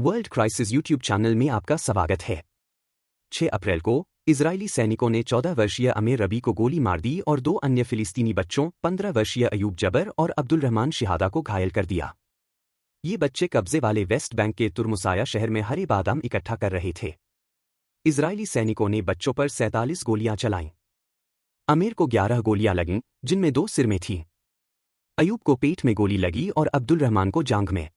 World crisis YouTube channel में आपका स्वागत है। 6 अप्रैल को इजरायली सैनिकों ने 14 वर्षीय अमीर रबी को गोली मार दी और 2 अन्य फिलिस्तीनी बच्चों 15 वर्षीय अयूब जबर और अब्दुल रहमान शहादा को घायल कर दिया। ये बच्चे कब्जे वाले वेस्ट बैंक के तुरमुसाया शहर में हरे बादाम इकट्ठा कर रहे थे। इजरायली सैनिकों ने बच्चों पर 47 गोलियां चलाईं। अमीर को 11 गोलियां लगीं, जिनमें 2 सिर में थीं। अयूब को पेट में गोली लगी और अब्दुल रहमान को जांघ में।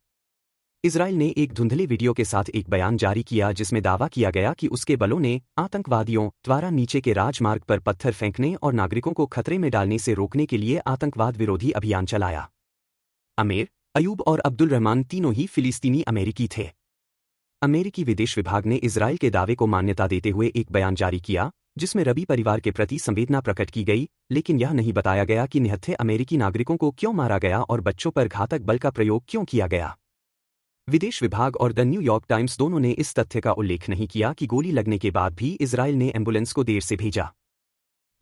इजराइल ने एक धुंधले वीडियो के साथ एक बयान जारी किया जिसमें दावा किया गया कि उसके बलों ने आतंकवादियों द्वारा नीचे के राजमार्ग पर पत्थर फेंकने और नागरिकों को खतरे में डालने से रोकने के लिए आतंकवाद विरोधी अभियान चलाया। अमीर, अयूब और अब्दुल रहमान तीनों ही फिलिस्तीनी अमेरिकी थे। अमेरिकी विदेश विभाग ने इजराइल के दावे को मान्यता देते हुए एक बयान जारी किया जिसमें रबी परिवार के प्रति संवेदना प्रकट की गई, लेकिन यह नहीं बताया गया कि निहत्थे अमेरिकी नागरिकों को क्यों मारा गया और बच्चों पर घातक बल का प्रयोग क्यों किया गया। विदेश विभाग और द न्यूयॉर्क टाइम्स दोनों ने इस तथ्य का उल्लेख नहीं किया कि गोली लगने के बाद भी इजराइल ने एम्बुलेंस को देर से भेजा।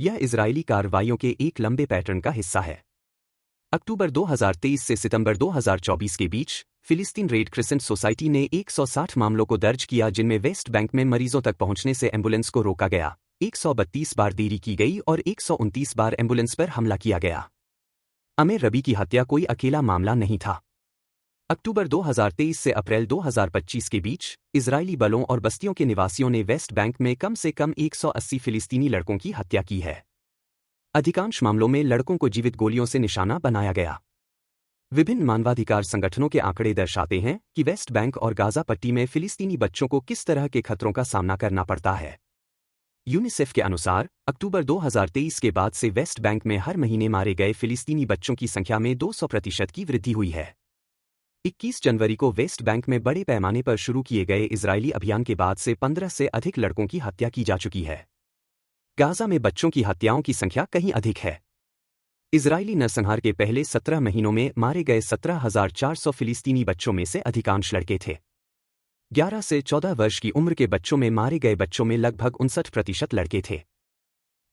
यह इजरायली कार्रवाइयों के एक लंबे पैटर्न का हिस्सा है। अक्टूबर 2023 से सितंबर 2024 के बीच फिलिस्तीन रेड क्रिसेंट सोसाइटी ने 160 मामलों को दर्ज किया जिनमें वेस्ट बैंक में मरीजों तक पहुंचने से एम्बुलेंस को रोका गया, 132 बार देरी की गई और 129 बार एम्बुलेंस पर हमला किया गया। अमीर रबी की हत्या कोई अकेला मामला नहीं था। अक्टूबर 2023 से अप्रैल 2025 के बीच इजरायली बलों और बस्तियों के निवासियों ने वेस्ट बैंक में कम से कम 180 फिलिस्तीनी लड़कों की हत्या की है। अधिकांश मामलों में लड़कों को जीवित गोलियों से निशाना बनाया गया। विभिन्न मानवाधिकार संगठनों के आंकड़े दर्शाते हैं कि वेस्ट बैंक और गाजा पट्टी में फिलिस्तीनी बच्चों को किस तरह के खतरों का सामना करना पड़ता है। यूनिसेफ के अनुसार अक्टूबर 2023 के बाद से वेस्ट बैंक में हर महीने मारे गए फिलिस्तीनी बच्चों की संख्या में 200% की वृद्धि हुई है। 21 जनवरी को वेस्ट बैंक में बड़े पैमाने पर शुरू किए गए इजरायली अभियान के बाद से 15 से अधिक लड़कों की हत्या की जा चुकी है। गाजा में बच्चों की हत्याओं की संख्या कहीं अधिक है। इजरायली नरसंहार के पहले 17 महीनों में मारे गए 17,400 फिलिस्तीनी बच्चों में से अधिकांश लड़के थे। 11 से 14 वर्ष की उम्र के बच्चों में मारे गए बच्चों में लगभग 59% लड़के थे।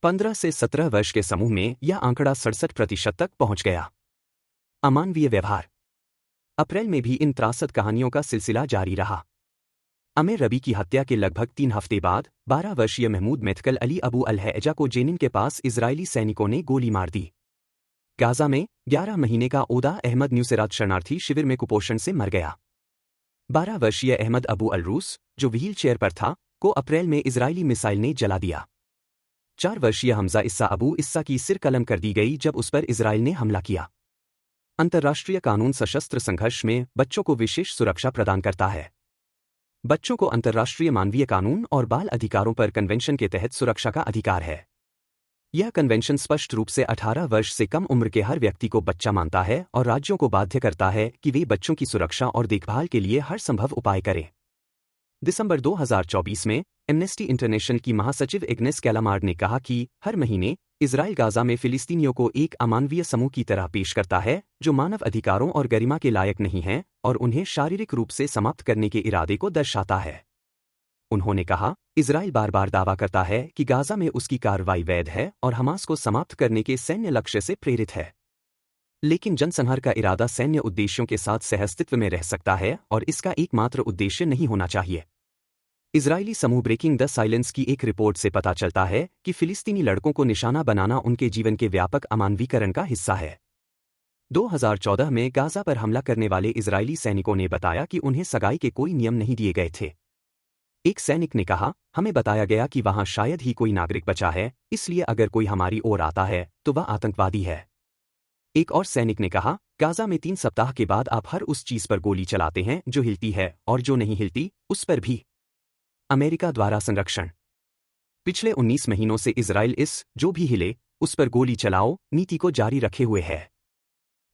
15 से 17 वर्ष के समूह में यह आंकड़ा 67% तक पहुंच गया। अमानवीय व्यवहार। अप्रैल में भी इन त्रासद कहानियों का सिलसिला जारी रहा। अमीर रबी की हत्या के लगभग 3 हफ्ते बाद 12 वर्षीय महमूद मेथकल अली अबू अल-हैजा को जेनिन के पास इजरायली सैनिकों ने गोली मार दी। गाजा में 11 महीने का ओदा अहमद न्यूसेरात शरणार्थी शिविर में कुपोषण से मर गया। 12 वर्षीय अहमद अबू अल-रूस, जो व्हील चेयर पर था, को अप्रैल में इजरायली मिसाइल ने जला दिया। 4 वर्षीय हमजा इस्सा अबू इस्सा की सिर कलम कर दी गई जब उस पर इजराइल ने हमला किया। अंतर्राष्ट्रीय कानून सशस्त्र संघर्ष में बच्चों को विशेष सुरक्षा प्रदान करता है। बच्चों को अंतर्राष्ट्रीय मानवीय कानून और बाल अधिकारों पर कन्वेंशन के तहत सुरक्षा का अधिकार है। यह कन्वेंशन स्पष्ट रूप से 18 वर्ष से कम उम्र के हर व्यक्ति को बच्चा मानता है और राज्यों को बाध्य करता है कि वे बच्चों की सुरक्षा और देखभाल के लिए हर संभव उपाय करें। दिसंबर 2024 में एम्नेस्टी इंटरनेशनल की महासचिव एग्नेस कैलामार्ड ने कहा कि हर महीने इजराइल गाजा में फिलिस्तीनियों को एक अमानवीय समूह की तरह पेश करता है जो मानव अधिकारों और गरिमा के लायक नहीं है और उन्हें शारीरिक रूप से समाप्त करने के इरादे को दर्शाता है। उन्होंने कहा, इजराइल बार बार दावा करता है कि गाजा में उसकी कार्रवाई वैध है और हमास को समाप्त करने के सैन्य लक्ष्य से प्रेरित है। लेकिन जनसंहार का इरादा सैन्य उद्देश्यों के साथ सहअस्तित्व में रह सकता है और इसका एकमात्र उद्देश्य नहीं होना चाहिए। इजरायली समूह ब्रेकिंग द साइलेंस की एक रिपोर्ट से पता चलता है कि फिलिस्तीनी लड़कों को निशाना बनाना उनके जीवन के व्यापक अमानवीकरण का हिस्सा है। 2014 में गाजा पर हमला करने वाले इजरायली सैनिकों ने बताया कि उन्हें सगाई के कोई नियम नहीं दिए गए थे। एक सैनिक ने कहा, हमें बताया गया कि वहां शायद ही कोई नागरिक बचा है, इसलिए अगर कोई हमारी ओर आता है तो वह आतंकवादी है। एक और सैनिक ने कहा, गाजा में 3 सप्ताह के बाद आप हर उस चीज पर गोली चलाते हैं जो हिलती है और जो नहीं हिलती उस पर भी। अमेरिका द्वारा संरक्षण। पिछले 19 महीनों से इजराइल इस जो भी हिले उस पर गोली चलाओ नीति को जारी रखे हुए है।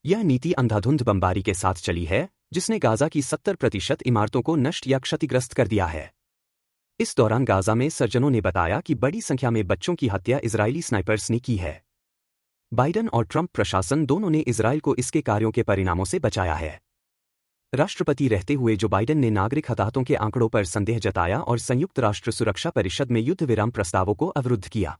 यह नीति अंधाधुंध बमबारी के साथ चली है जिसने गाजा की 70% इमारतों को नष्ट या क्षतिग्रस्त कर दिया है। इस दौरान गाजा में सर्जनों ने बताया कि बड़ी संख्या में बच्चों की हत्या इजरायली स्नाइपर्स ने की है। बाइडन और ट्रंप प्रशासन दोनों ने इजराइल को इसके कार्यों के परिणामों से बचाया है। राष्ट्रपति रहते हुए जो बाइडन ने नागरिक हताहतों के आंकड़ों पर संदेह जताया और संयुक्त राष्ट्र सुरक्षा परिषद में युद्ध विराम प्रस्तावों को अवरुद्ध किया।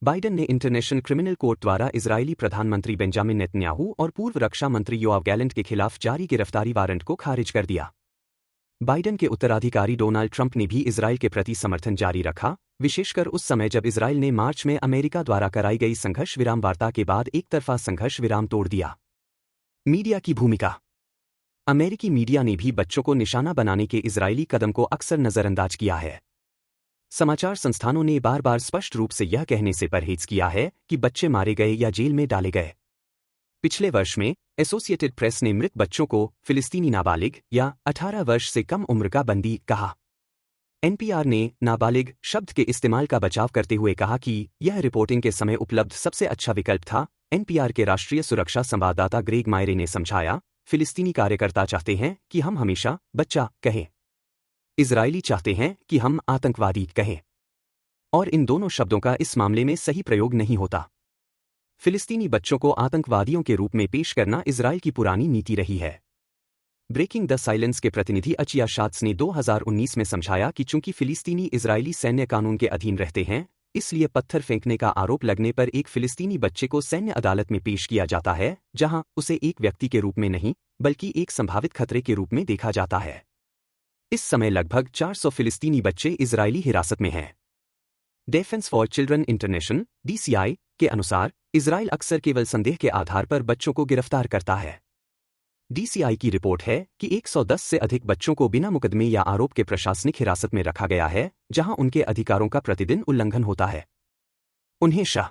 बाइडन ने इंटरनेशनल क्रिमिनल कोर्ट द्वारा इजरायली प्रधानमंत्री बेंजामिन नेतन्याहू और पूर्व रक्षा मंत्री योआव गैलेंट के खिलाफ जारी गिरफ्तारी वारंट को खारिज कर दिया। बाइडेन के उत्तराधिकारी डोनाल्ड ट्रंप ने भी इजराइल के प्रति समर्थन जारी रखा, विशेषकर उस समय जब इजराइल ने मार्च में अमेरिका द्वारा कराई गई संघर्ष विराम वार्ता के बाद एकतरफा संघर्ष विराम तोड़ दिया। मीडिया की भूमिका। अमेरिकी मीडिया ने भी बच्चों को निशाना बनाने के इजरायली कदम को अक्सर नजरअंदाज किया है। समाचार संस्थानों ने बार बार स्पष्ट रूप से यह कहने से परहेज किया है कि बच्चे मारे गए या जेल में डाले गए। पिछले वर्ष में एसोसिएटेड प्रेस ने मृत बच्चों को फिलिस्तीनी नाबालिग या 18 वर्ष से कम उम्र का बंदी कहा। एनपीआर ने नाबालिग शब्द के इस्तेमाल का बचाव करते हुए कहा कि यह रिपोर्टिंग के समय उपलब्ध सबसे अच्छा विकल्प था। एनपीआर के राष्ट्रीय सुरक्षा संवाददाता ग्रेग मायरे ने समझाया, फिलिस्तीनी कार्यकर्ता चाहते हैं कि हम हमेशा बच्चा कहें, इजरायली चाहते हैं कि हम आतंकवादी कहें, और इन दोनों शब्दों का इस मामले में सही प्रयोग नहीं होता। फिलिस्तीनी बच्चों को आतंकवादियों के रूप में पेश करना इजराइल की पुरानी नीति रही है। ब्रेकिंग द साइलेंस के प्रतिनिधि अचिया शात्स ने 2019 में समझाया कि चूंकि फिलिस्तीनी इजरायली सैन्य कानून के अधीन रहते हैं, इसलिए पत्थर फेंकने का आरोप लगने पर एक फिलिस्तीनी बच्चे को सैन्य अदालत में पेश किया जाता है, जहां उसे एक व्यक्ति के रूप में नहीं बल्कि एक संभावित खतरे के रूप में देखा जाता है। इस समय लगभग 400 फिलिस्तीनी बच्चे इजरायली हिरासत में हैं। Defence for children international (DCI) के अनुसार इजराइल अक्सर केवल संदेह के आधार पर बच्चों को गिरफ्तार करता है। DCI की रिपोर्ट है कि 110 से अधिक बच्चों को बिना मुकदमे या आरोप के प्रशासनिक हिरासत में रखा गया है, जहां उनके अधिकारों का प्रतिदिन उल्लंघन होता है। उन्हें शाह